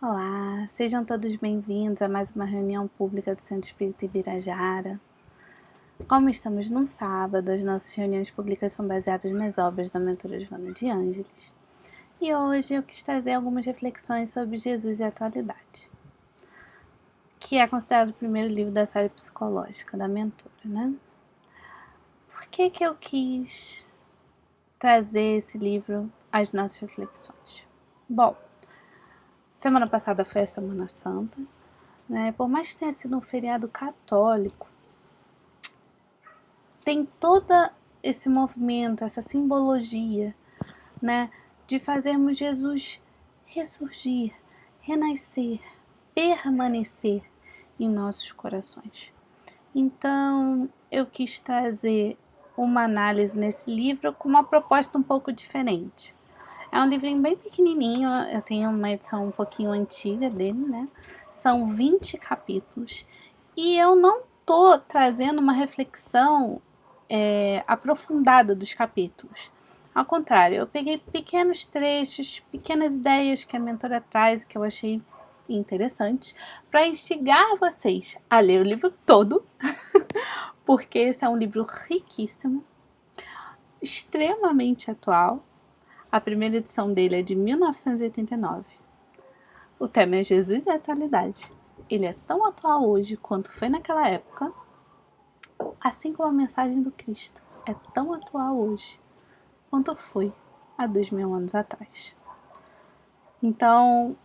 Olá, sejam todos bem-vindos a mais uma reunião pública do Centro Espírita Ibirajara. Como estamos num sábado, as nossas reuniões públicas são baseadas nas obras da mentora Joana de Ângeles. E hoje eu quis trazer algumas reflexões sobre Jesus e a atualidade, que é considerado o primeiro livro da série psicológica da mentora, né? Por que eu quis trazer esse livro às nossas reflexões? Bom, semana passada foi a Semana Santa, né? Por mais que tenha sido um feriado católico, tem todo esse movimento, essa simbologia, né, de fazermos Jesus ressurgir, renascer, permanecer em nossos corações. Então, eu quis trazer uma análise nesse livro com uma proposta um pouco diferente. É um livrinho bem pequenininho, eu tenho uma edição um pouquinho antiga dele, né? São 20 capítulos. E eu não tô trazendo uma reflexão aprofundada dos capítulos. Ao contrário, eu peguei pequenos trechos, pequenas ideias que a mentora traz, que eu achei interessantes, para instigar vocês a ler o livro todo, porque esse é um livro riquíssimo, extremamente atual. A primeira edição dele é de 1989. O tema é Jesus e a atualidade. Ele é tão atual hoje quanto foi naquela época, assim como a mensagem do Cristo é tão atual hoje quanto foi há 2000 anos atrás. Então,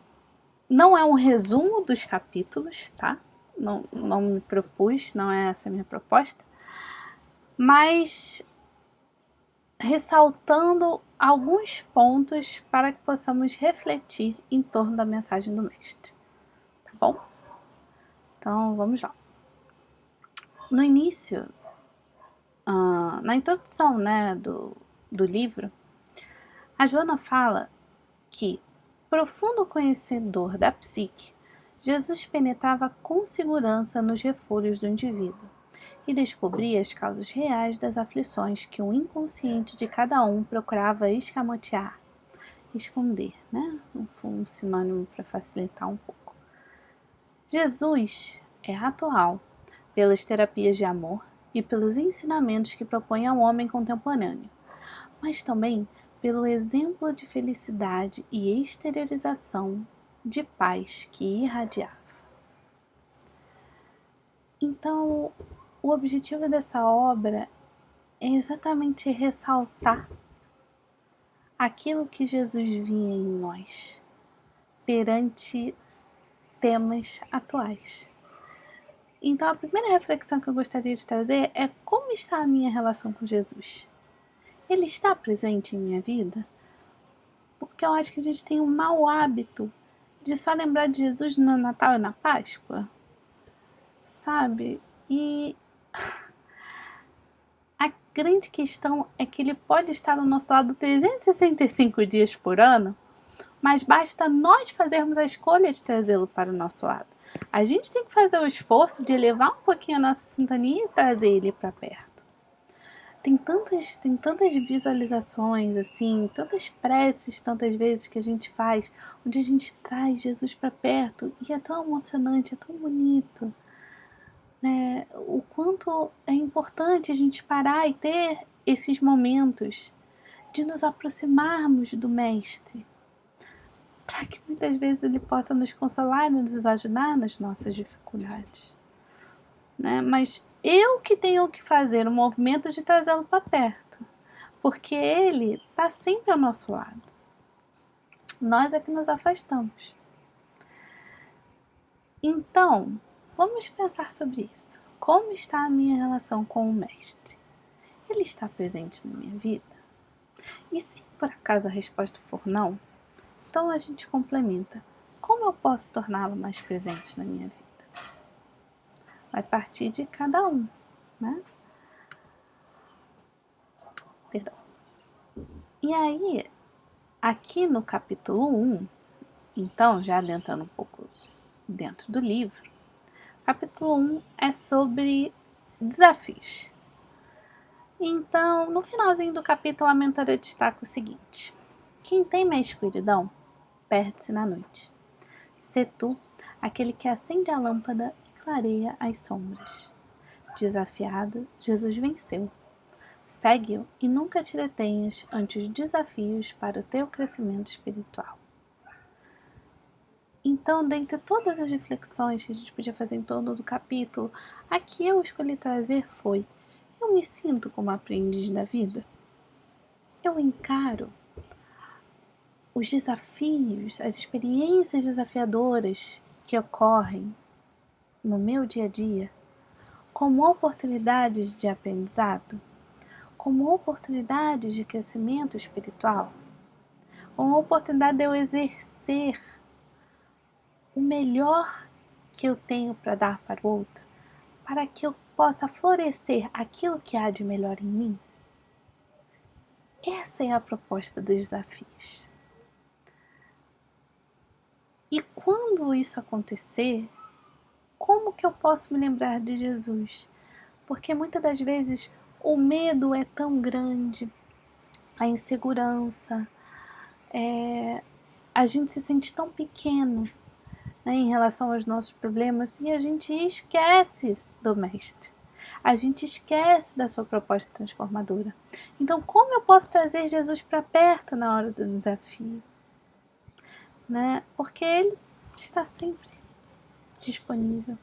não é um resumo dos capítulos, tá? Não me propus, não é essa a minha proposta, mas ressaltando alguns pontos para que possamos refletir em torno da mensagem do Mestre, tá bom? Então, vamos lá. No início, na introdução, né, do livro, a Joana fala que, profundo conhecedor da psique, Jesus penetrava com segurança nos refúgios do indivíduo e descobria as causas reais das aflições que o inconsciente de cada um procurava escamotear, esconder, né? Um sinônimo para facilitar um pouco. Jesus é atual pelas terapias de amor e pelos ensinamentos que propõe ao homem contemporâneo, mas também pelo exemplo de felicidade e exteriorização de paz que irradiava. Então, o objetivo dessa obra é exatamente ressaltar aquilo que Jesus via em nós perante temas atuais. Então, a primeira reflexão que eu gostaria de trazer é como está a minha relação com Jesus? Ele está presente em minha vida? Porque eu acho que a gente tem um mau hábito de só lembrar de Jesus no Natal e na Páscoa, sabe? E a grande questão é que ele pode estar ao nosso lado 365 dias por ano, mas basta nós fazermos a escolha de trazê-lo para o nosso lado. A gente tem que fazer o esforço de elevar um pouquinho a nossa sintonia e trazer ele para perto. Tem tantas visualizações, assim, tantas preces, tantas vezes que a gente faz, onde a gente traz Jesus para perto, e é tão emocionante, é tão bonito, né? O quanto é importante a gente parar e ter esses momentos de nos aproximarmos do Mestre, para que muitas vezes ele possa nos consolar e nos ajudar nas nossas dificuldades, né? Mas eu que tenho que fazer o movimento de trazê-lo para perto, porque ele está sempre ao nosso lado. Nós é que nos afastamos. Então, vamos pensar sobre isso. Como está a minha relação com o Mestre? Ele está presente na minha vida? E se por acaso a resposta for não, então a gente complementa. Como eu posso torná-lo mais presente na minha vida? Vai partir de cada um, né? Perdão. E aí, aqui no capítulo 1, então, já adiantando um pouco dentro do livro, capítulo 1 é sobre desafios. Então, no finalzinho do capítulo, a mentora destaca o seguinte: quem teme a escuridão, perde-se na noite. Sê tu aquele que acende a lâmpada e clareia as sombras. Desafiado, Jesus venceu. Segue-o e nunca te detenhas ante os desafios para o teu crescimento espiritual. Então, dentre todas as reflexões que a gente podia fazer em torno do capítulo, a que eu escolhi trazer foi: eu me sinto como aprendiz da vida? Eu encaro os desafios, as experiências desafiadoras que ocorrem no meu dia a dia como oportunidades de aprendizado, como oportunidades de crescimento espiritual, como oportunidade de eu exercer o melhor que eu tenho para dar para o outro, para que eu possa florescer aquilo que há de melhor em mim. Essa é a proposta dos desafios. E quando isso acontecer, como que eu posso me lembrar de Jesus? Porque muitas das vezes o medo é tão grande, a insegurança, a gente se sente tão pequeno, né, em relação aos nossos problemas, e a gente esquece do Mestre. A gente esquece da sua proposta transformadora. Então, como eu posso trazer Jesus para perto na hora do desafio? Né? Porque Ele está sempre disponível.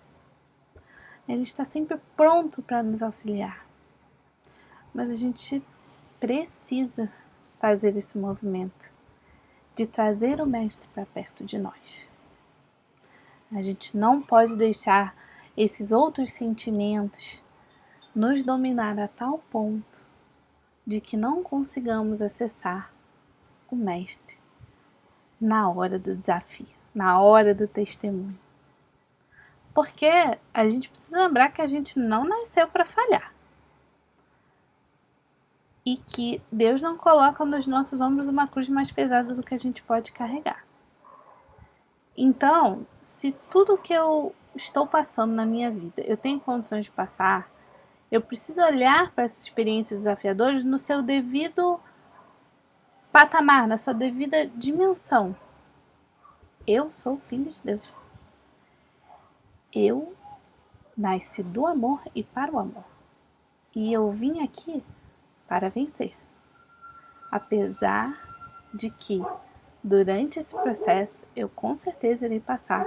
Ele está sempre pronto para nos auxiliar. Mas a gente precisa fazer esse movimento de trazer o Mestre para perto de nós. A gente não pode deixar esses outros sentimentos nos dominar a tal ponto de que não consigamos acessar o Mestre na hora do desafio, na hora do testemunho. Porque a gente precisa lembrar que a gente não nasceu para falhar. E que Deus não coloca nos nossos ombros uma cruz mais pesada do que a gente pode carregar. Então, se tudo que eu estou passando na minha vida eu tenho condições de passar, eu preciso olhar para essas experiências desafiadoras no seu devido patamar, na sua devida dimensão. Eu sou filho de Deus. Eu nasci do amor e para o amor. E eu vim aqui para vencer. Apesar de que, durante esse processo, eu com certeza irei passar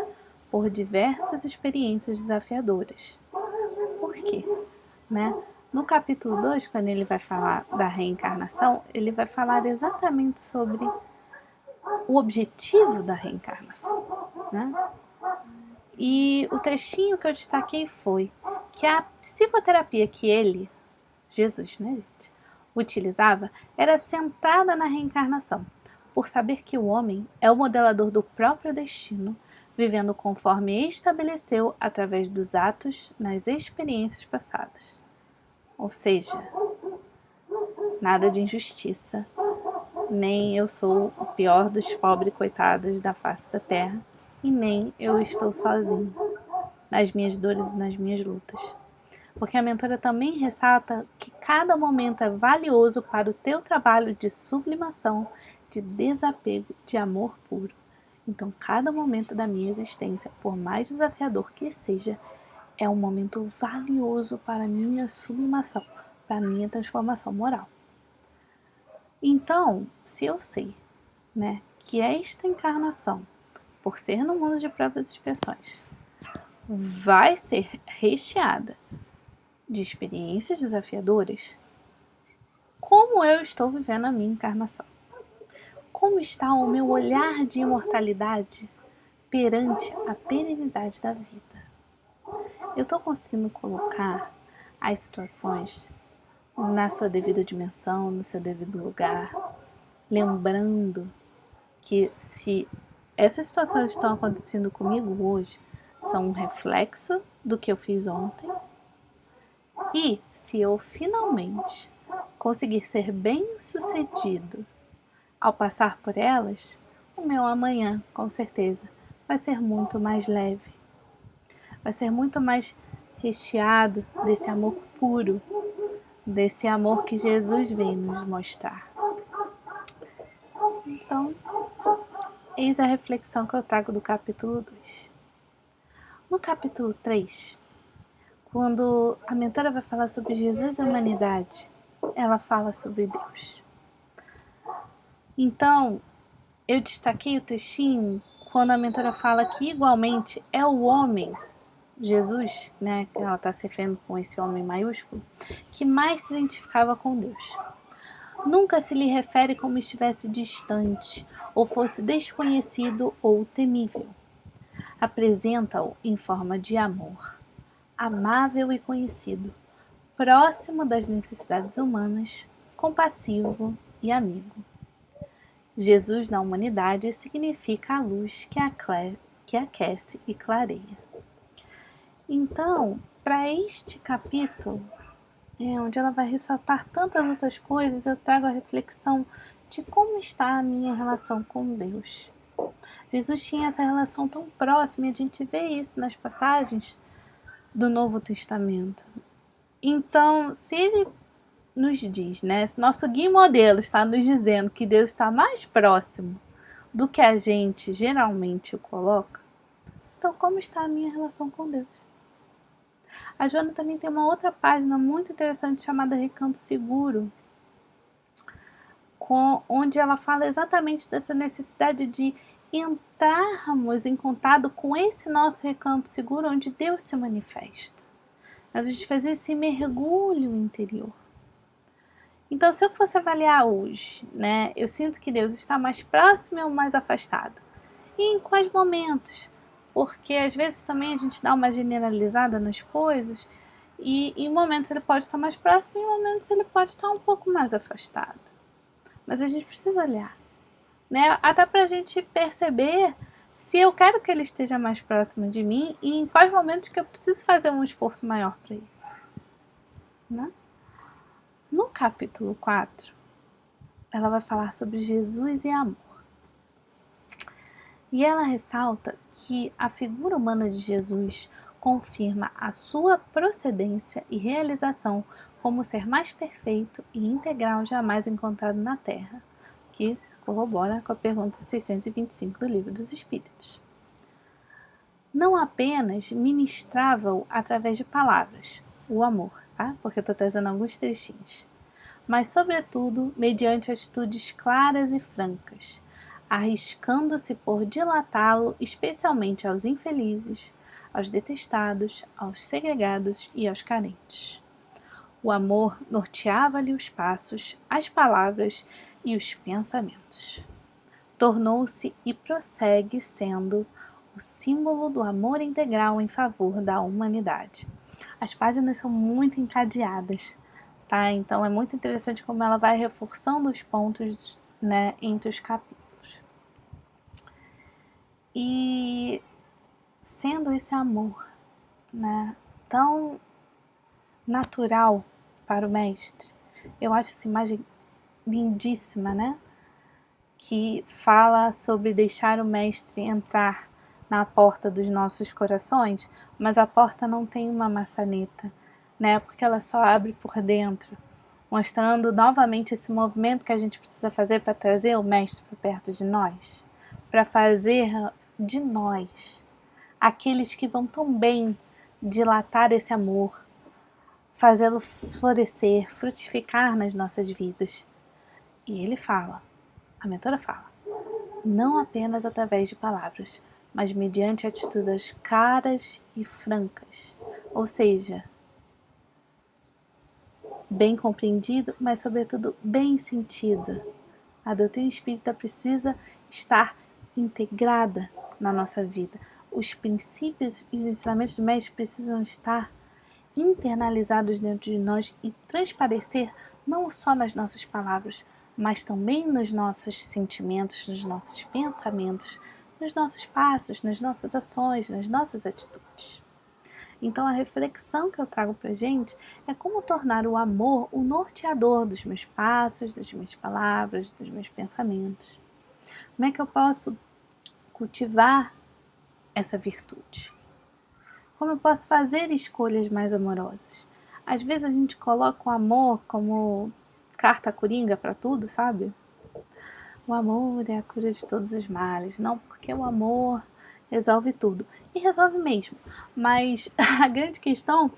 por diversas experiências desafiadoras. Por quê? Né? No capítulo 2, quando ele vai falar da reencarnação, ele vai falar exatamente sobre o objetivo da reencarnação. Né? E o trechinho que eu destaquei foi que a psicoterapia que ele, Jesus, né, gente, utilizava era centrada na reencarnação, por saber que o homem é o modelador do próprio destino, vivendo conforme estabeleceu através dos atos nas experiências passadas. Ou seja, nada de injustiça, nem eu sou o pior dos pobres coitados da face da terra, e nem eu estou sozinho nas minhas dores e nas minhas lutas. Porque a mentora também ressalta que cada momento é valioso para o teu trabalho de sublimação, de desapego, de amor puro. Então, cada momento da minha existência, por mais desafiador que seja, é um momento valioso para a minha sublimação, para a minha transformação moral. Então, se eu sei, né, que esta encarnação, por ser no mundo de provas e expiações, vai ser recheada de experiências desafiadoras, como eu estou vivendo a minha encarnação? Como está o meu olhar de imortalidade perante a perenidade da vida? Eu estou conseguindo colocar as situações na sua devida dimensão, no seu devido lugar, lembrando que se essas situações estão acontecendo comigo hoje, são um reflexo do que eu fiz ontem. E se eu finalmente conseguir ser bem-sucedido ao passar por elas, o meu amanhã, com certeza, vai ser muito mais leve. Vai ser muito mais recheado desse amor puro, desse amor que Jesus veio nos mostrar. Então, eis a reflexão que eu trago do capítulo 2. No capítulo 3, quando a mentora vai falar sobre Jesus e a humanidade, ela fala sobre Deus. Então, eu destaquei o trechinho quando a mentora fala que igualmente é o homem, Jesus, né, que ela está se referindo com esse homem maiúsculo, que mais se identificava com Deus. Nunca se lhe refere como estivesse distante, ou fosse desconhecido ou temível. Apresenta-o em forma de amor, amável e conhecido, próximo das necessidades humanas, compassivo e amigo. Jesus na humanidade significa a luz que aquece e clareia. Então, para este capítulo, onde ela vai ressaltar tantas outras coisas, eu trago a reflexão de como está a minha relação com Deus. Jesus tinha essa relação tão próxima e a gente vê isso nas passagens do Novo Testamento. Então, se ele nos diz, né, se nosso guia modelo está nos dizendo que Deus está mais próximo do que a gente geralmente o coloca, então como está a minha relação com Deus? A Joana também tem uma outra página muito interessante chamada Recanto Seguro, onde ela fala exatamente dessa necessidade de entrarmos em contato com esse nosso recanto seguro onde Deus se manifesta. A gente fazer esse mergulho interior. Então, se eu fosse avaliar hoje, né, eu sinto que Deus está mais próximo ou mais afastado? E em quais momentos? Porque às vezes também a gente dá uma generalizada nas coisas e em momentos ele pode estar mais próximo e em momentos ele pode estar um pouco mais afastado. Mas a gente precisa olhar, né? Até para a gente perceber se eu quero que ele esteja mais próximo de mim e em quais momentos que eu preciso fazer um esforço maior para isso, né? No capítulo 4, ela vai falar sobre Jesus e amor. E ela ressalta que a figura humana de Jesus confirma a sua procedência e realização como o ser mais perfeito e integral jamais encontrado na Terra, que corrobora com a pergunta 625 do Livro dos Espíritos. Não apenas ministrava-o através de palavras, o amor, tá? Porque eu estou trazendo alguns trechinhos, mas sobretudo mediante atitudes claras e francas, arriscando-se por dilatá-lo especialmente aos infelizes, aos detestados, aos segregados e aos carentes. O amor norteava-lhe os passos, as palavras e os pensamentos. Tornou-se e prossegue sendo o símbolo do amor integral em favor da humanidade. As páginas são muito encadeadas, tá? Então é muito interessante como ela vai reforçando os pontos, né, entre os capítulos. E sendo esse amor, né, tão natural para o mestre, eu acho essa imagem lindíssima, né? Que fala sobre deixar o mestre entrar na porta dos nossos corações, mas a porta não tem uma maçaneta, né? Porque ela só abre por dentro, mostrando novamente esse movimento que a gente precisa fazer para trazer o mestre para perto de nós, para fazer de nós aqueles que vão tão bem dilatar esse amor, fazê-lo florescer, frutificar nas nossas vidas. E ele fala, a mentora fala, não apenas através de palavras, mas mediante atitudes caras e francas, ou seja, bem compreendido, mas sobretudo bem sentido. A doutrina espírita precisa estar integrada na nossa vida. Os princípios e os ensinamentos do mestre precisam estar internalizados dentro de nós e transparecer não só nas nossas palavras, mas também nos nossos sentimentos, nos nossos pensamentos, nos nossos passos, nas nossas ações, nas nossas atitudes. Então a reflexão que eu trago para a gente é como tornar o amor o norteador dos meus passos, das minhas palavras, dos meus pensamentos. Como é que eu posso cultivar essa virtude? Como eu posso fazer escolhas mais amorosas? Às vezes a gente coloca o amor como carta coringa para tudo, sabe? o amor é a cura de todos os males. Não, porque o amor resolve tudo. E resolve mesmo. Mas a grande questão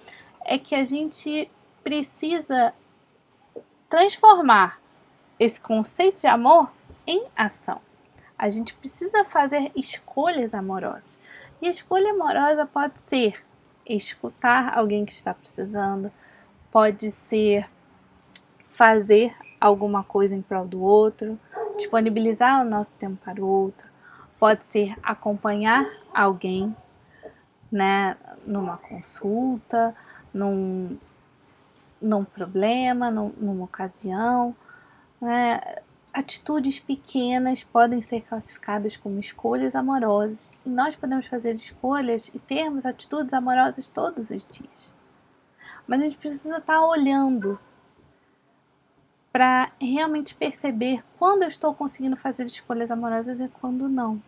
é que a gente precisa transformar esse conceito de amor em ação. A gente precisa fazer escolhas amorosas. E a escolha amorosa pode ser escutar alguém que está precisando, pode ser fazer alguma coisa em prol do outro, disponibilizar o nosso tempo para o outro, pode ser acompanhar alguém, né, numa consulta, num problema, numa ocasião, né? Atitudes pequenas podem ser classificadas como escolhas amorosas e nós podemos fazer escolhas e termos atitudes amorosas todos os dias. Mas a gente precisa estar olhando para realmente perceber quando eu estou conseguindo fazer escolhas amorosas e quando não.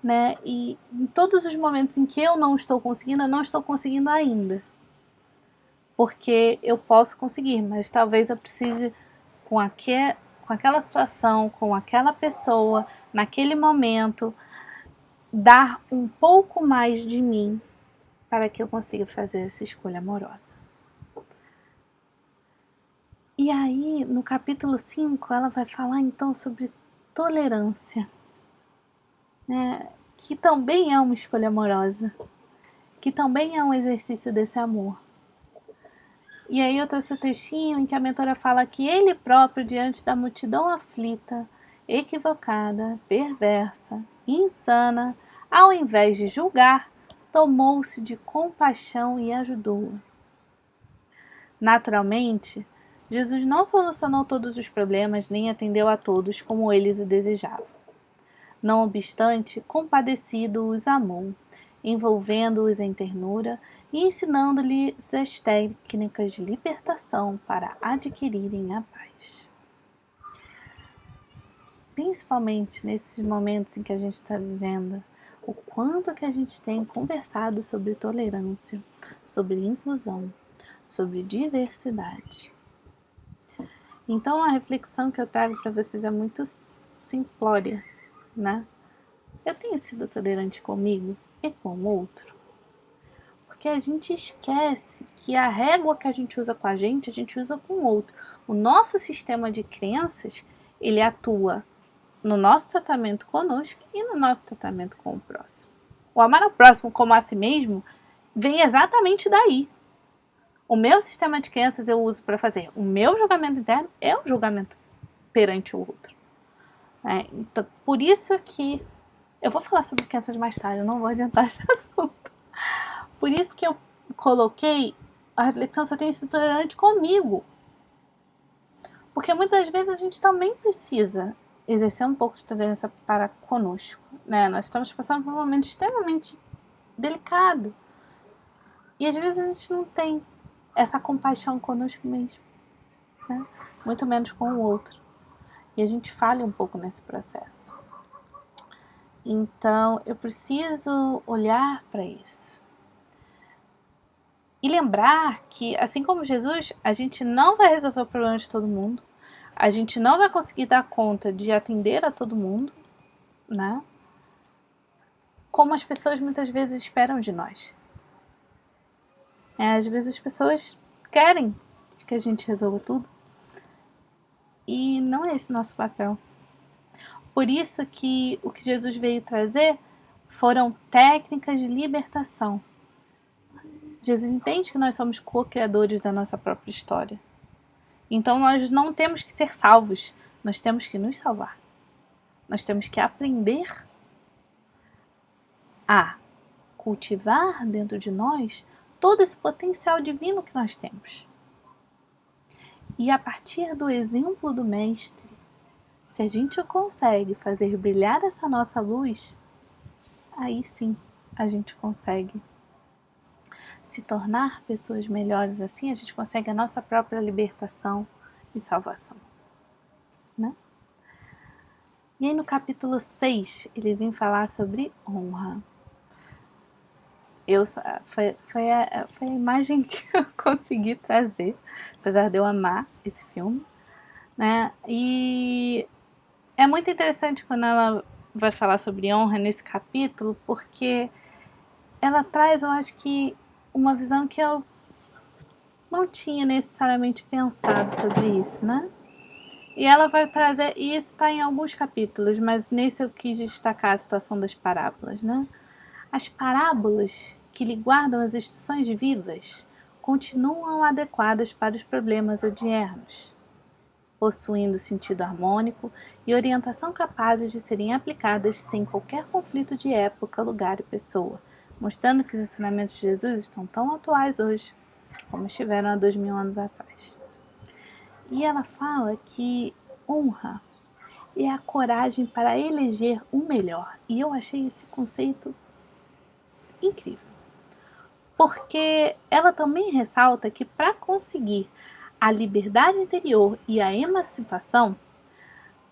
Né? E em todos os momentos em que eu não estou conseguindo ainda. Porque eu posso conseguir, mas talvez eu precise com aquela situação, com aquela pessoa, naquele momento, dar um pouco mais de mim para que eu consiga fazer essa escolha amorosa. E aí, no capítulo 5, ela vai falar então sobre tolerância, né? Que também é uma escolha amorosa, que também é um exercício desse amor. E aí eu trouxe o trechinho em que a mentora fala que ele próprio, diante da multidão aflita, equivocada, perversa, insana, ao invés de julgar, tomou-se de compaixão e ajudou-a. Naturalmente, Jesus não solucionou todos os problemas nem atendeu a todos como eles o desejavam. Não obstante, compadecido os amou, envolvendo-os em ternura e ensinando-lhes as técnicas de libertação para adquirirem a paz. Principalmente nesses momentos em que a gente está vivendo, o quanto que a gente tem conversado sobre tolerância, sobre inclusão, sobre diversidade. Então a reflexão que eu trago para vocês é muito simplória, né? Eu tenho sido tolerante comigo e com o outro? Porque a gente esquece que a régua que a gente usa com a gente usa com o outro. O nosso sistema de crenças, ele atua no nosso tratamento conosco e no nosso tratamento com o próximo. O amar ao próximo como a si mesmo vem exatamente daí. O meu sistema de crenças eu uso para fazer o meu julgamento interno é o julgamento perante o outro. Então, por isso que eu vou falar sobre crenças mais tarde, eu não vou adiantar esse assunto. Por isso que eu coloquei a reflexão se eu tenho sido tolerante comigo. Porque muitas vezes a gente também precisa exercer um pouco de tolerância para conosco, né? Nós estamos passando por um momento extremamente delicado. E às vezes a gente não tem essa compaixão conosco mesmo, né? Muito menos com o outro. E a gente falha um pouco nesse processo. Então, eu preciso olhar para isso. E lembrar que, assim como Jesus, a gente não vai resolver o problema de todo mundo. A gente não vai conseguir dar conta de atender a todo mundo, né? Como as pessoas muitas vezes esperam de nós. Às vezes as pessoas querem que a gente resolva tudo. E não é esse nosso papel. Por isso que o que Jesus veio trazer foram técnicas de libertação. Jesus entende que nós somos co-criadores da nossa própria história. Então nós não temos que ser salvos, nós temos que nos salvar. Nós temos que aprender a cultivar dentro de nós todo esse potencial divino que nós temos. E a partir do exemplo do Mestre, se a gente consegue fazer brilhar essa nossa luz, aí sim a gente consegue se tornar pessoas melhores. Assim a gente consegue a nossa própria libertação e salvação, né? E aí no capítulo 6 ele vem falar sobre honra. Foi a imagem que eu consegui trazer, apesar de eu amar esse filme, né? E É muito interessante quando ela vai falar sobre honra nesse capítulo, porque ela traz, eu acho que, uma visão que eu não tinha necessariamente pensado sobre isso, né? E ela vai trazer, e isso está em alguns capítulos, mas nesse eu quis destacar a situação das parábolas, né? As parábolas que lhe guardam as instruções vivas continuam adequadas para os problemas odiernos, possuindo sentido harmônico e orientação capazes de serem aplicadas sem qualquer conflito de época, lugar e pessoa, mostrando que os ensinamentos de Jesus estão tão atuais hoje como estiveram há 2000 anos atrás. E ela fala que honra é a coragem para eleger o melhor. E eu achei esse conceito incrível. Porque ela também ressalta que para conseguir a liberdade interior e a emancipação,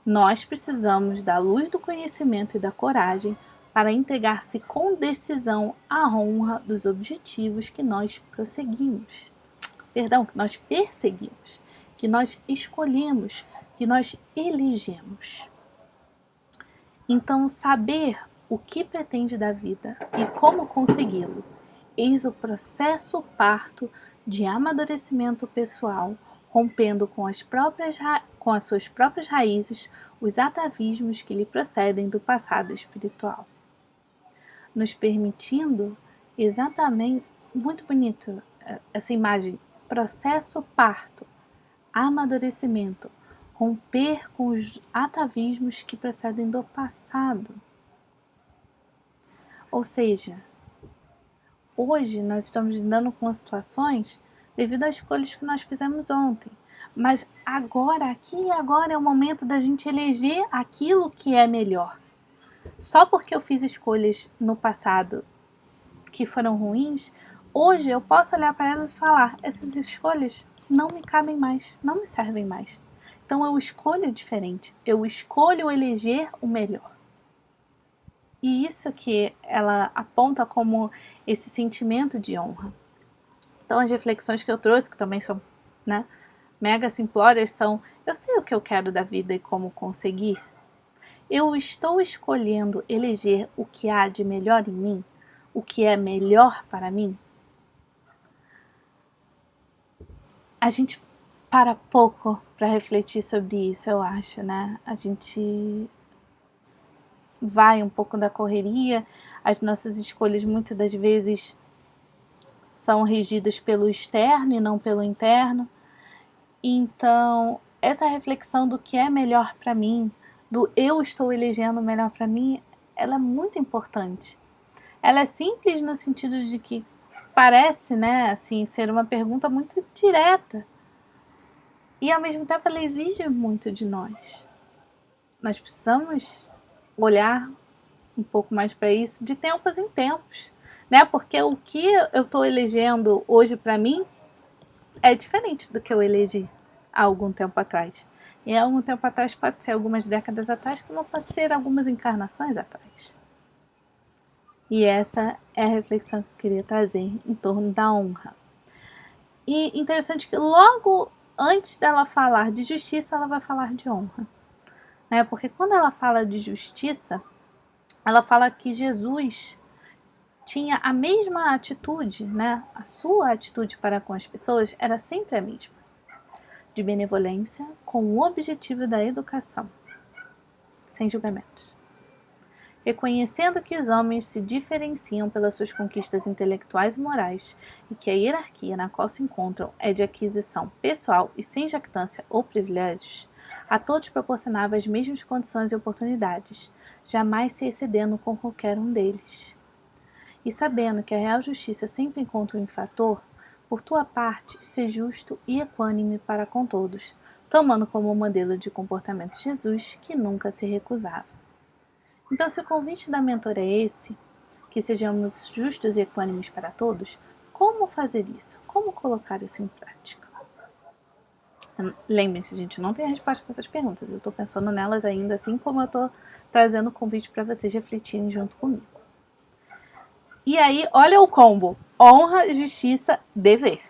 nós precisamos da luz do conhecimento e da coragem para entregar-se com decisão à honra dos objetivos que nós prosseguimos. Perdão, que nós perseguimos, que nós escolhemos, que nós elegemos. Então, saber o que pretende da vida e como consegui-lo, eis o processo parto de amadurecimento pessoal, rompendo com as suas próprias raízes os atavismos que lhe procedem do passado espiritual, nos permitindo exatamente, muito bonito essa imagem, processo parto, amadurecimento, romper com os atavismos que procedem do passado. Ou seja, hoje nós estamos lidando com situações devido às escolhas que nós fizemos ontem. Mas agora, aqui e agora é o momento da gente eleger aquilo que é melhor. Só porque eu fiz escolhas no passado que foram ruins, hoje eu posso olhar para elas e falar: essas escolhas não me cabem mais, não me servem mais. Então eu escolho diferente, eu escolho eleger o melhor. E isso que ela aponta como esse sentimento de honra. Então as reflexões que eu trouxe, que também são, né, mega simplórias, são: eu sei o que eu quero da vida e como conseguir? Eu estou escolhendo eleger o que há de melhor em mim? O que é melhor para mim? A gente para pouco para refletir sobre isso, eu acho, né? A gente vai um pouco da correria, as nossas escolhas muitas das vezes são regidas pelo externo e não pelo interno. Então, essa reflexão do que é melhor para mim, do eu estou elegendo o melhor para mim, ela é muito importante. Ela é simples no sentido de que parece, né, assim, ser uma pergunta muito direta. E ao mesmo tempo ela exige muito de nós. Nós precisamos olhar um pouco mais para isso de tempos em tempos, né? Porque o que eu estou elegendo hoje para mim é diferente do que eu elegi há algum tempo atrás. E há algum tempo atrás pode ser algumas décadas atrás, como pode ser algumas encarnações atrás. E essa é a reflexão que eu queria trazer em torno da honra. E interessante que logo antes dela falar de justiça, ela vai falar de honra. Né? Porque quando ela fala de justiça, ela fala que Jesus tinha a mesma atitude, né? A sua atitude para com as pessoas era sempre a mesma, de benevolência, com o objetivo da educação, sem julgamentos. Reconhecendo que os homens se diferenciam pelas suas conquistas intelectuais e morais e que a hierarquia na qual se encontram é de aquisição pessoal e sem jactância ou privilégios, a todos proporcionava as mesmas condições e oportunidades, jamais se excedendo com qualquer um deles. E sabendo que a real justiça sempre encontra um infrator, por tua parte, ser justo e equânime para com todos, tomando como modelo de comportamento Jesus, que nunca se recusava. Então, se o convite da mentora é esse, que sejamos justos e equânimes para todos, como fazer isso? Como colocar isso em prática? Lembrem-se, gente, eu não tenho resposta para essas perguntas, eu estou pensando nelas ainda, assim como eu estou trazendo o convite para vocês refletirem junto comigo. E aí, olha o combo: honra, justiça, dever.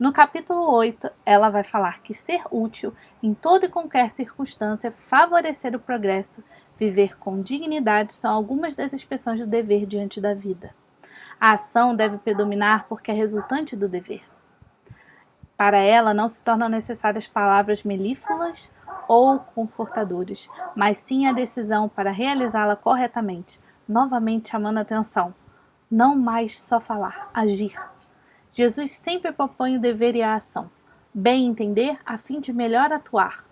No capítulo 8, ela vai falar que ser útil em toda e qualquer circunstância, favorecer o progresso, viver com dignidade são algumas das expressões do dever diante da vida. A ação deve predominar porque é resultante do dever. Para ela não se tornam necessárias palavras melífluas ou confortadoras, mas sim a decisão para realizá-la corretamente, novamente chamando a atenção. Não mais só falar, agir. Jesus sempre propõe o dever e a ação. Bem entender a fim de melhor atuar.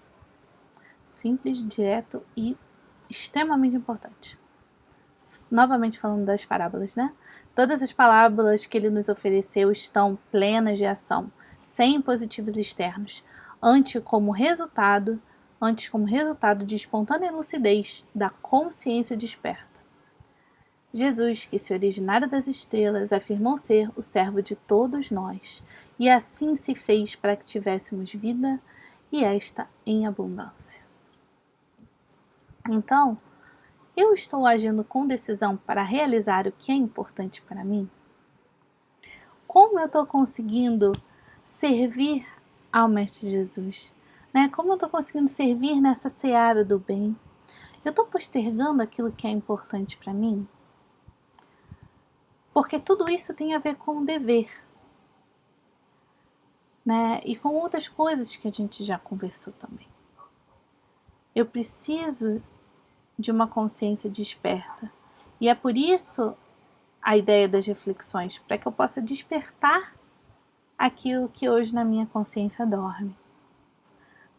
Simples, direto e extremamente importante. Novamente falando das parábolas, né? Todas as parábolas que ele nos ofereceu estão plenas de ação, sem impositivos externos, antes como resultado de espontânea lucidez da consciência desperta. Jesus, que se originara das estrelas, afirmou ser o servo de todos nós, e assim se fez para que tivéssemos vida e esta em abundância. Então, eu estou agindo com decisão para realizar o que é importante para mim? Como eu estou conseguindo servir ao Mestre Jesus? Como eu estou conseguindo servir nessa seara do bem? Eu estou postergando aquilo que é importante para mim? Porque tudo isso tem a ver com o dever, e com outras coisas que a gente já conversou também. Eu preciso de uma consciência desperta. E é por isso a ideia das reflexões, para que eu possa despertar aquilo que hoje na minha consciência dorme.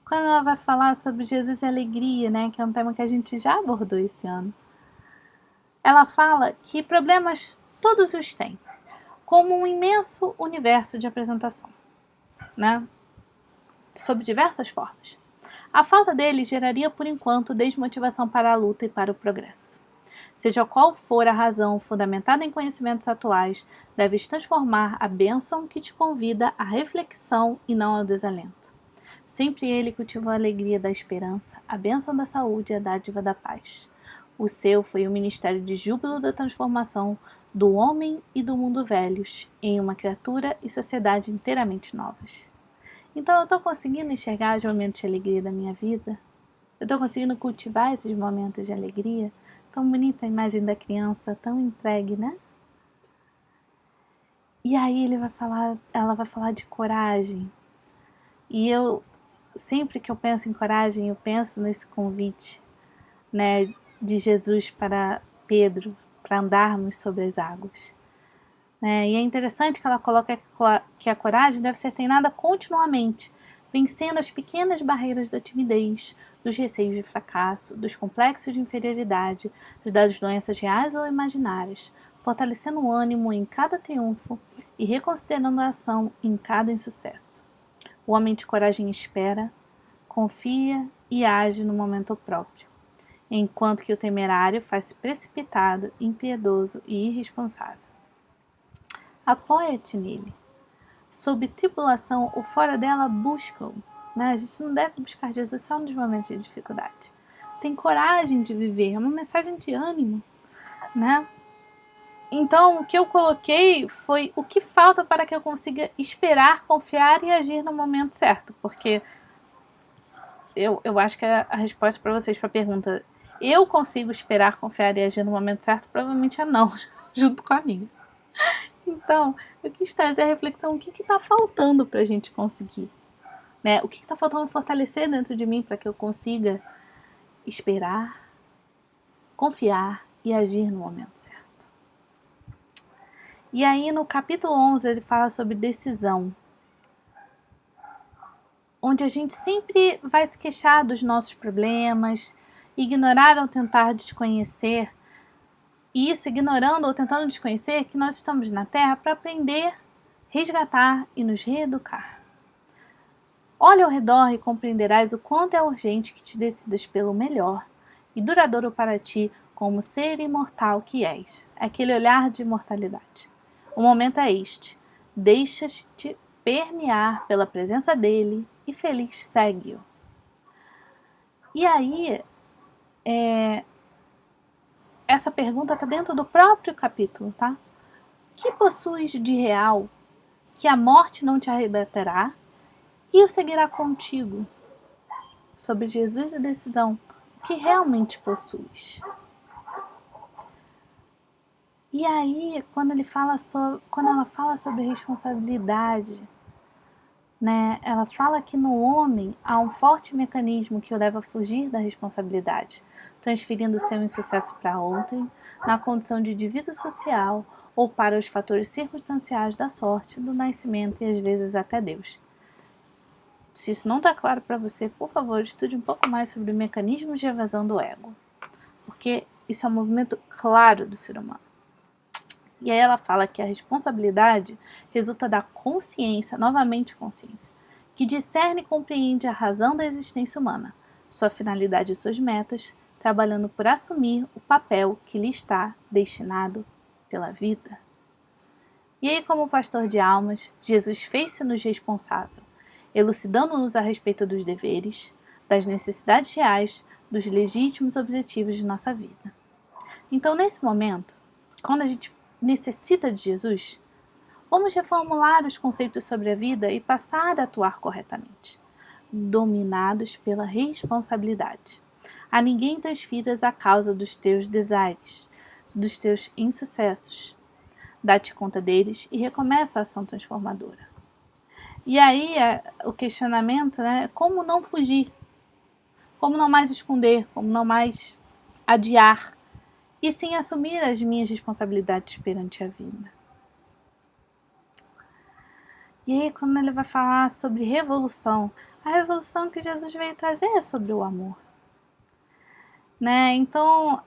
Quando ela vai falar sobre Jesus e alegria, que é um tema que a gente já abordou esse ano, ela fala que problemas todos os têm, como um imenso universo de apresentação, sob diversas formas. A falta dele geraria, por enquanto, desmotivação para a luta e para o progresso. Seja qual for a razão fundamentada em conhecimentos atuais, deves transformar a bênção que te convida à reflexão e não ao desalento. Sempre ele cultivou a alegria da esperança, a bênção da saúde e a dádiva da paz. O seu foi o ministério de júbilo da transformação do homem e do mundo velhos em uma criatura e sociedade inteiramente novas. Então eu estou conseguindo enxergar os momentos de alegria da minha vida? Eu estou conseguindo cultivar esses momentos de alegria? Tão bonita a imagem da criança, tão entregue, E aí ela vai falar de coragem. E eu, sempre que eu penso em coragem, eu penso nesse convite, de Jesus para Pedro, para andarmos sobre as águas. E é interessante que ela coloca que a coragem deve ser treinada continuamente, vencendo as pequenas barreiras da timidez, dos receios de fracasso, dos complexos de inferioridade, das doenças reais ou imaginárias, fortalecendo o ânimo em cada triunfo e reconsiderando a ação em cada insucesso. O homem de coragem espera, confia e age no momento próprio, enquanto que o temerário faz-se precipitado, impiedoso e irresponsável. Apoia-te nele. Sob tribulação ou fora dela, busca-o. A gente não deve buscar Jesus só nos momentos de dificuldade. Tem coragem de viver, é uma mensagem de ânimo, Então, o que eu coloquei foi o que falta para que eu consiga esperar, confiar e agir no momento certo. Porque eu acho que a resposta para vocês para a pergunta eu consigo esperar, confiar e agir no momento certo, provavelmente é não, junto com a minha. Então, eu quis trazer a reflexão, o que está faltando para a gente conseguir? O que está faltando fortalecer dentro de mim para que eu consiga esperar, confiar e agir no momento certo? E aí no capítulo 11 ele fala sobre decisão, onde a gente sempre vai se queixar dos nossos problemas, ignorar ou tentar desconhecer, e isso ignorando ou tentando desconhecer que nós estamos na Terra para aprender, resgatar e nos reeducar. Olha ao redor e compreenderás o quanto é urgente que te decidas pelo melhor e duradouro para ti como ser imortal que és. Aquele olhar de imortalidade. O momento é este. Deixa-te permear pela presença dele e feliz segue-o. E aí, essa pergunta está dentro do próprio capítulo, tá? O que possuis de real que a morte não te arrebatará e o seguirá contigo. Sobre Jesus e a decisão que realmente possuis. E aí, quando ela fala sobre responsabilidade, né, ela fala que no homem há um forte mecanismo que o leva a fugir da responsabilidade, transferindo seu insucesso para ontem, na condição de indivíduo social ou para os fatores circunstanciais da sorte, do nascimento e às vezes até Deus. Se isso não está claro para você, por favor, estude um pouco mais sobre mecanismos de evasão do ego, porque isso é um movimento claro do ser humano. E aí ela fala que a responsabilidade resulta da consciência, novamente consciência, que discerne e compreende a razão da existência humana, sua finalidade e suas metas, trabalhando por assumir o papel que lhe está destinado pela vida. E aí, como pastor de almas, Jesus fez-se-nos responsável, elucidando-nos a respeito dos deveres, das necessidades reais, dos legítimos objetivos de nossa vida. Então, nesse momento, quando a gente necessita de Jesus, vamos reformular os conceitos sobre a vida e passar a atuar corretamente, dominados pela responsabilidade. A ninguém transfiras a causa dos teus desaires, dos teus insucessos. Dá-te conta deles e recomeça a ação transformadora. E aí o questionamento, né, como não fugir, como não mais esconder, como não mais adiar, e sim assumir as minhas responsabilidades perante a vida. E aí, quando ele vai falar sobre revolução, a revolução que Jesus veio trazer é sobre o amor. Né? Então,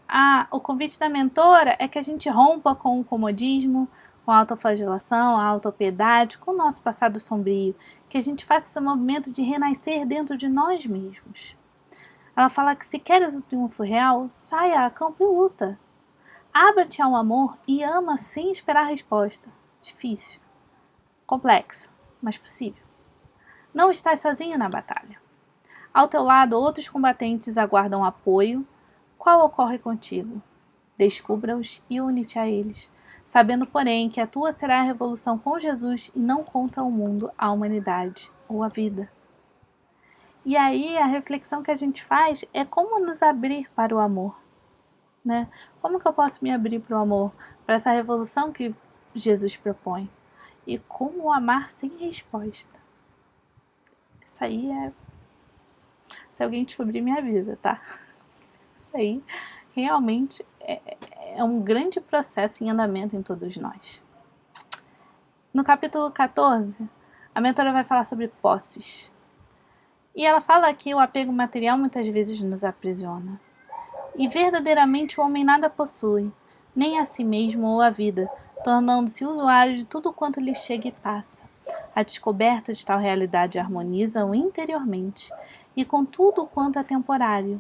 o convite da mentora é que a gente rompa com o comodismo, com a autoflagelação, a autopiedade, com o nosso passado sombrio, que a gente faça esse movimento de renascer dentro de nós mesmos. Ela fala que se queres o triunfo real, saia a campo e luta. Abra-te ao amor e ama sem esperar resposta. Difícil. Complexo, mas possível. Não estás sozinho na batalha. Ao teu lado, outros combatentes aguardam apoio. Qual ocorre contigo? Descubra-os e une-te a eles, sabendo, porém, que a tua será a revolução com Jesus e não contra o mundo, a humanidade ou a vida. E aí a reflexão que a gente faz é como nos abrir para o amor. Né? Como que eu posso me abrir para o amor, para essa revolução que Jesus propõe? E como amar sem resposta? Isso aí se alguém descobrir, me avisa, tá? Isso aí realmente é um grande processo em andamento em todos nós. No capítulo 14, a mentora vai falar sobre posses. E ela fala que o apego material muitas vezes nos aprisiona. E verdadeiramente o homem nada possui, nem a si mesmo ou a vida, tornando-se usuário de tudo quanto lhe chega e passa. A descoberta de tal realidade harmoniza-o interiormente, e com tudo quanto é temporário,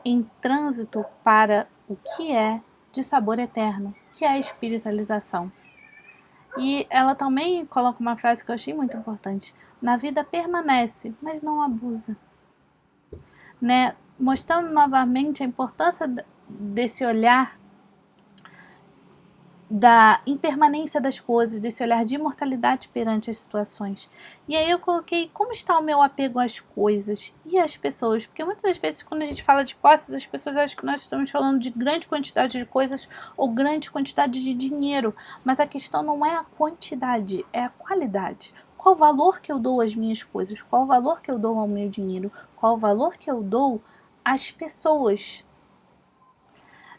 em trânsito para o que é de sabor eterno, que é a espiritualização. E ela também coloca uma frase que eu achei muito importante: na vida permanece, mas não abusa. Né? Mostrando novamente a importância desse olhar da impermanência das coisas, desse olhar de imortalidade perante as situações. E aí eu coloquei como está o meu apego às coisas e às pessoas, porque muitas vezes quando a gente fala de posses, as pessoas acham que nós estamos falando de grande quantidade de coisas ou grande quantidade de dinheiro, mas a questão não é a quantidade, é a qualidade. Qual o valor que eu dou às minhas coisas? Qual o valor que eu dou ao meu dinheiro? Qual o valor que eu dou às pessoas?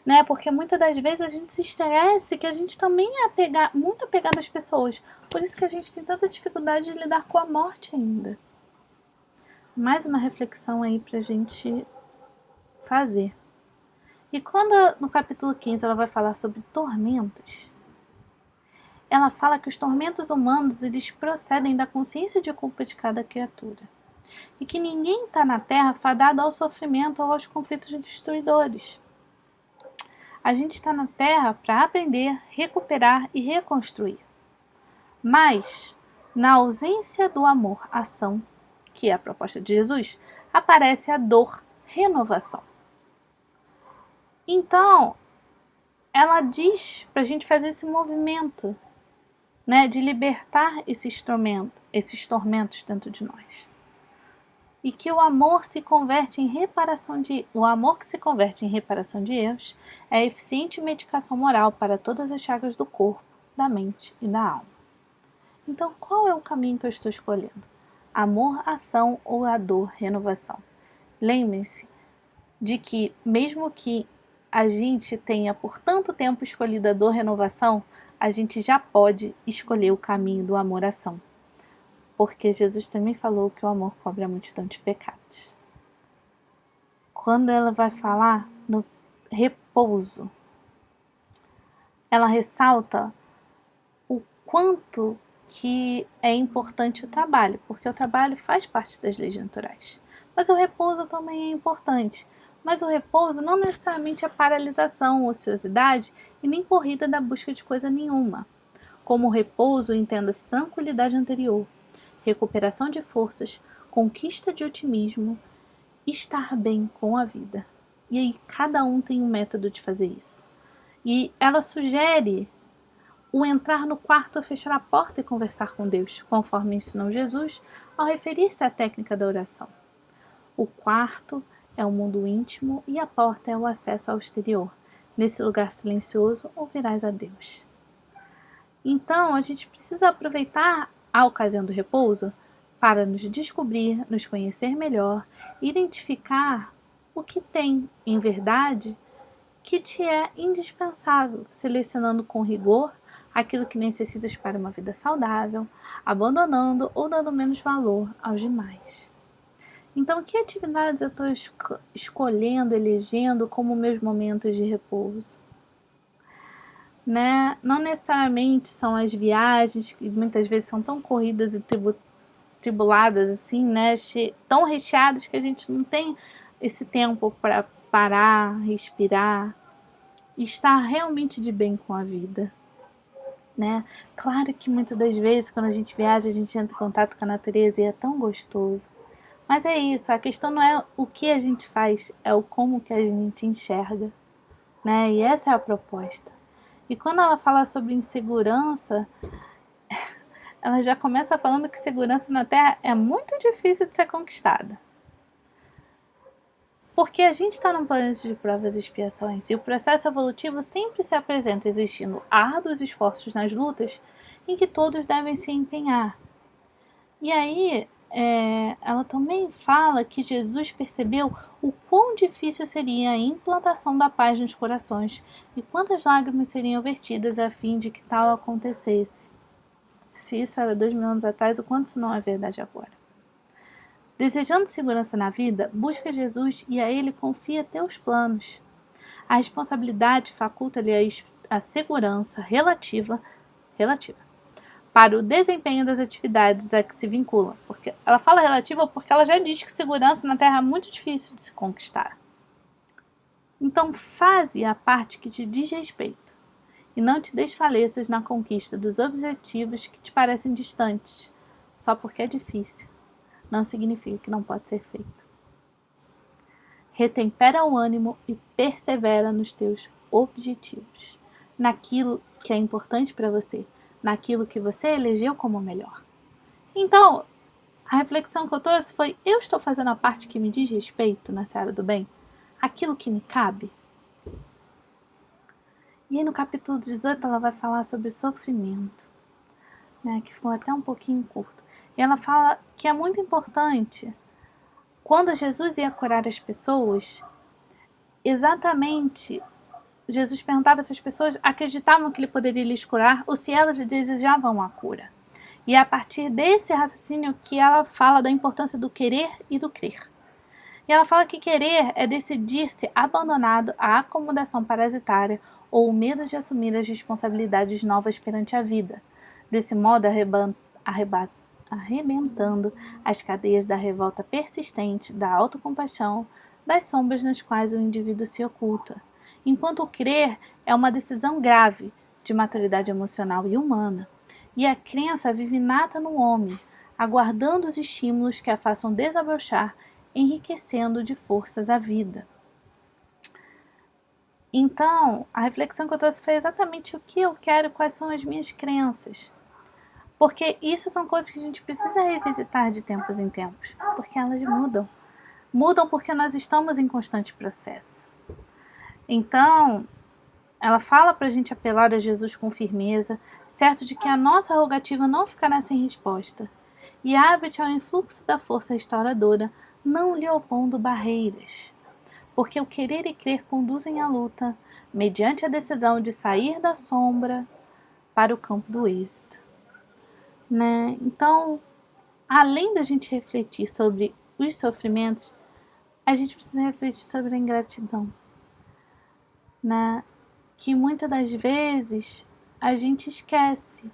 Né? Porque muitas das vezes a gente se esquece que a gente também é muito apegado às pessoas. Por isso que a gente tem tanta dificuldade de lidar com a morte ainda. Mais uma reflexão aí pra gente fazer. E quando no capítulo 15 ela vai falar sobre tormentos, ela fala que os tormentos humanos eles procedem da consciência de culpa de cada criatura. E que ninguém está na Terra fadado ao sofrimento ou aos conflitos destruidores. A gente está na Terra para aprender, recuperar e reconstruir. Mas, na ausência do amor-ação, que é a proposta de Jesus, aparece a dor, renovação. Então, ela diz para a gente fazer esse movimento, né, de libertar esses tormentos dentro de nós. E que o amor que se converte em reparação de erros é a eficiente medicação moral para todas as chagas do corpo, da mente e da alma. Então, qual é o caminho que eu estou escolhendo? Amor, ação ou a dor, renovação? Lembre-se de que, mesmo que a gente tenha por tanto tempo escolhido a dor, renovação, a gente já pode escolher o caminho do amor, ação. Porque Jesus também falou que o amor cobre a multidão de pecados. Quando ela vai falar no repouso, ela ressalta o quanto que é importante o trabalho, porque o trabalho faz parte das leis naturais. Mas o repouso também é importante. Mas o repouso não necessariamente é paralisação, ociosidade e nem corrida da busca de coisa nenhuma. Como repouso, entenda-se tranquilidade anterior, recuperação de forças, conquista de otimismo, estar bem com a vida. E aí cada um tem um método de fazer isso. E ela sugere o entrar no quarto, fechar a porta e conversar com Deus, conforme ensinou Jesus ao referir-se à técnica da oração. O quarto é o mundo íntimo e a porta é o acesso ao exterior. Nesse lugar silencioso ouvirás a Deus. Então, a gente precisa aproveitar a ocasião do repouso para nos descobrir, nos conhecer melhor, identificar o que tem, em verdade, que te é indispensável, selecionando com rigor aquilo que necessitas para uma vida saudável, abandonando ou dando menos valor aos demais. Então, que atividades eu estou escolhendo, elegendo como meus momentos de repouso? Né? Não necessariamente são as viagens, que muitas vezes são tão corridas e tribuladas, assim, né? Tão recheadas que a gente não tem esse tempo para parar, respirar e estar realmente de bem com a vida. Né? Claro que muitas das vezes, quando a gente viaja, a gente entra em contato com a natureza e é tão gostoso. Mas é isso, a questão não é o que a gente faz, é o como que a gente enxerga, né? E essa é a proposta. E quando ela fala sobre insegurança, ela já começa falando que segurança na Terra é muito difícil de ser conquistada. Porque a gente está num planeta de provas e expiações, e o processo evolutivo sempre se apresenta existindo árduos esforços nas lutas em que todos devem se empenhar. E aí, ela também fala que Jesus percebeu o quão difícil seria a implantação da paz nos corações e quantas lágrimas seriam vertidas a fim de que tal acontecesse. Se isso era 2000 anos atrás, o quanto isso não é verdade agora. Desejando segurança na vida, busca Jesus e a Ele confia teus planos. A responsabilidade faculta-lhe a segurança relativa para o desempenho das atividades a que se vincula. Porque ela fala relativa porque ela já diz que segurança na Terra é muito difícil de se conquistar. Então faze a parte que te diz respeito e não te desfaleças na conquista dos objetivos que te parecem distantes, só porque é difícil. Não significa que não pode ser feito. Retempera o ânimo e persevera nos teus objetivos, naquilo que é importante para você, naquilo que você elegeu como melhor. Então, a reflexão que eu trouxe foi: eu estou fazendo a parte que me diz respeito na seara do bem? Aquilo que me cabe? E aí no capítulo 18 ela vai falar sobre sofrimento, né, que ficou até um pouquinho curto. E ela fala que é muito importante, quando Jesus ia curar as pessoas, exatamente, Jesus perguntava se as pessoas acreditavam que ele poderia lhes curar ou se elas desejavam a cura. E é a partir desse raciocínio que ela fala da importância do querer e do crer. E ela fala que querer é decidir-se abandonado à acomodação parasitária ou o medo de assumir as responsabilidades novas perante a vida. Desse modo, arrebentando as cadeias da revolta persistente, da autocompaixão, das sombras nas quais o indivíduo se oculta. Enquanto o crer é uma decisão grave de maturidade emocional e humana, e a crença vive inata no homem, aguardando os estímulos que a façam desabrochar, enriquecendo de forças a vida. Então, a reflexão que eu trouxe foi exatamente o que eu quero, quais são as minhas crenças. Porque isso são coisas que a gente precisa revisitar de tempos em tempos, porque elas mudam. Mudam porque nós estamos em constante processo. Então, ela fala para a gente apelar a Jesus com firmeza, certo de que a nossa rogativa não ficará sem resposta. E abre-te ao influxo da força restauradora, não lhe opondo barreiras. Porque o querer e crer conduzem à luta, mediante a decisão de sair da sombra para o campo do êxito. Né? Então, além da gente refletir sobre os sofrimentos, a gente precisa refletir sobre a ingratidão. Né? Que muitas das vezes a gente esquece.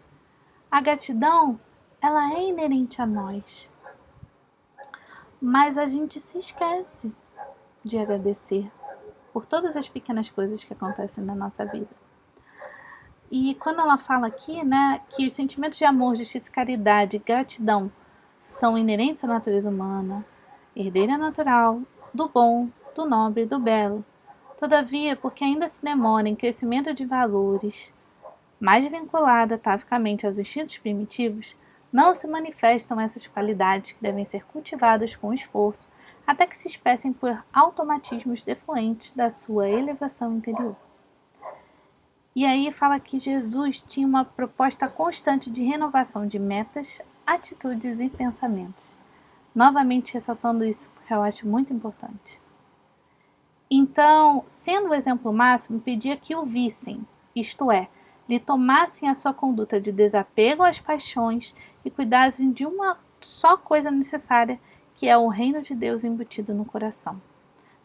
A gratidão, ela é inerente a nós. Mas a gente se esquece de agradecer por todas as pequenas coisas que acontecem na nossa vida. E quando ela fala aqui, né, que os sentimentos de amor, justiça, caridade, gratidão são inerentes à natureza humana, herdeira natural do bom, do nobre, do belo. Todavia, porque ainda se demora em crescimento de valores, mais vinculada atavicamente aos instintos primitivos, não se manifestam essas qualidades que devem ser cultivadas com esforço, até que se expressem por automatismos defluentes da sua elevação interior. E aí fala que Jesus tinha uma proposta constante de renovação de metas, atitudes e pensamentos. Novamente ressaltando isso, porque eu acho muito importante. Então, sendo o exemplo máximo, pedia que o vissem, isto é, lhe tomassem a sua conduta de desapego às paixões e cuidassem de uma só coisa necessária, que é o reino de Deus embutido no coração.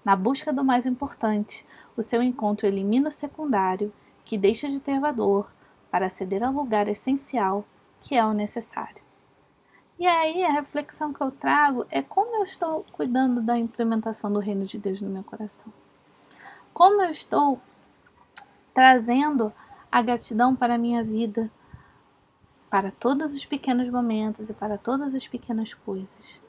Na busca do mais importante, o seu encontro elimina o secundário, que deixa de ter valor, para aceder ao lugar essencial, que é o necessário. E aí a reflexão que eu trago é como eu estou cuidando da implementação do reino de Deus no meu coração. Como eu estou trazendo a gratidão para a minha vida, para todos os pequenos momentos e para todas as pequenas coisas.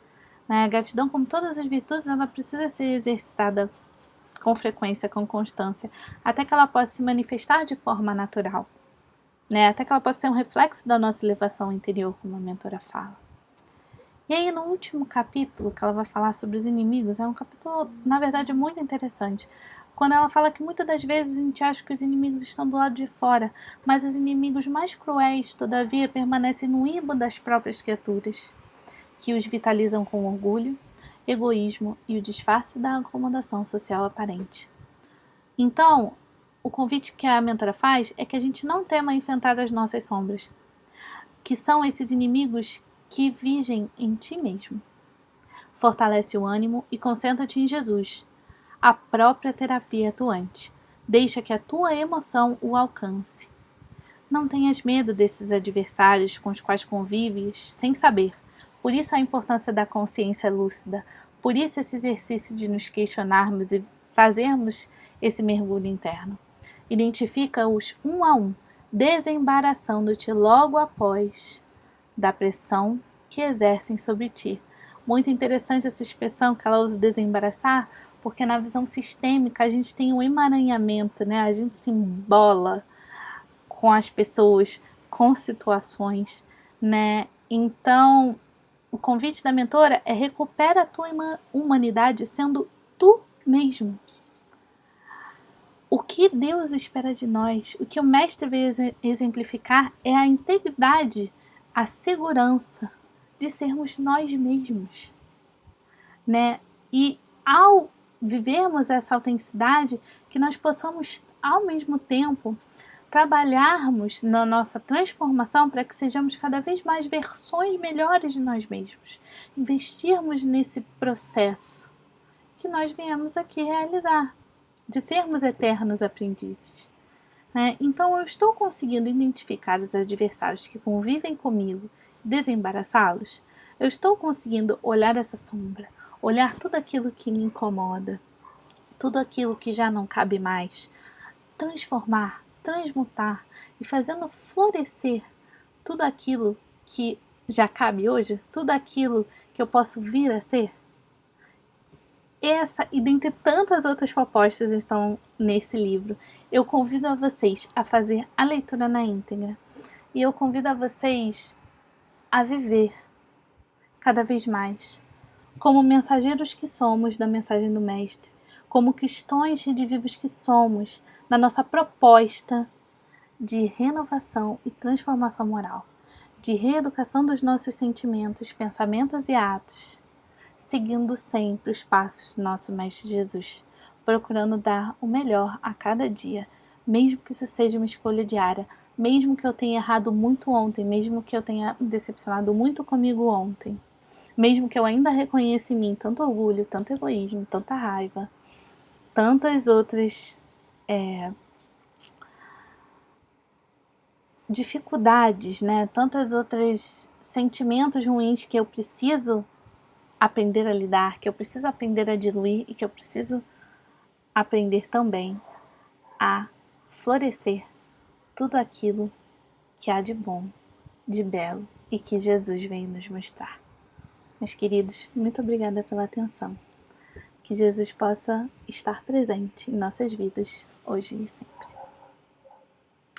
A gratidão, como todas as virtudes, ela precisa ser exercitada com frequência, com constância, até que ela possa se manifestar de forma natural, né? Até que ela possa ser um reflexo da nossa elevação interior, como a mentora fala. E aí no último capítulo, que ela vai falar sobre os inimigos, é um capítulo, na verdade, muito interessante, quando ela fala que muitas das vezes a gente acha que os inimigos estão do lado de fora, mas os inimigos mais cruéis, todavia, permanecem no ímbo das próprias criaturas, que os vitalizam com orgulho, egoísmo e o disfarce da acomodação social aparente. Então, o convite que a mentora faz é que a gente não tema enfrentar as nossas sombras, que são esses inimigos que vigem em ti mesmo. Fortalece o ânimo e concentra-te em Jesus, a própria terapia atuante. Deixa que a tua emoção o alcance. Não tenhas medo desses adversários com os quais convives sem saber. Por isso a importância da consciência lúcida, por isso esse exercício de nos questionarmos e fazermos esse mergulho interno. Identifica-os um a um, desembaraçando-te logo após da pressão que exercem sobre ti. Muito interessante essa expressão que ela usa, desembaraçar, porque na visão sistêmica a gente tem um emaranhamento, né? A gente se embola com as pessoas, com situações, né? Então, o convite da mentora é recupera a tua humanidade sendo tu mesmo. O que Deus espera de nós, o que o mestre veio exemplificar é a integridade, a segurança de sermos nós mesmos, né? E ao vivermos essa autenticidade, que nós possamos ao mesmo tempo trabalharmos na nossa transformação para que sejamos cada vez mais versões melhores de nós mesmos. Investirmos nesse processo que nós viemos aqui realizar, de sermos eternos aprendizes. Então eu estou conseguindo identificar os adversários que convivem comigo, desembaraçá-los. Eu estou conseguindo olhar essa sombra, olhar tudo aquilo que me incomoda, tudo aquilo que já não cabe mais, transformar, transmutar e fazendo florescer tudo aquilo que já cabe hoje, tudo aquilo que eu posso vir a ser. Essa e dentre tantas outras propostas estão nesse livro. Eu convido a vocês a fazer a leitura na íntegra. E eu convido a vocês a viver cada vez mais como mensageiros que somos da mensagem do Mestre, como cristãos redivivos que somos, na nossa proposta de renovação e transformação moral, de reeducação dos nossos sentimentos, pensamentos e atos, seguindo sempre os passos do nosso Mestre Jesus, procurando dar o melhor a cada dia, mesmo que isso seja uma escolha diária, mesmo que eu tenha errado muito ontem, mesmo que eu tenha me decepcionado muito comigo ontem, mesmo que eu ainda reconheça em mim tanto orgulho, tanto egoísmo, tanta raiva, tantas outras dificuldades, né? Tantos outros sentimentos ruins que eu preciso aprender a lidar, que eu preciso aprender a diluir e que eu preciso aprender também a florescer tudo aquilo que há de bom, de belo e que Jesus veio nos mostrar. Meus queridos, muito obrigada pela atenção. Que Jesus possa estar presente em nossas vidas, hoje e sempre.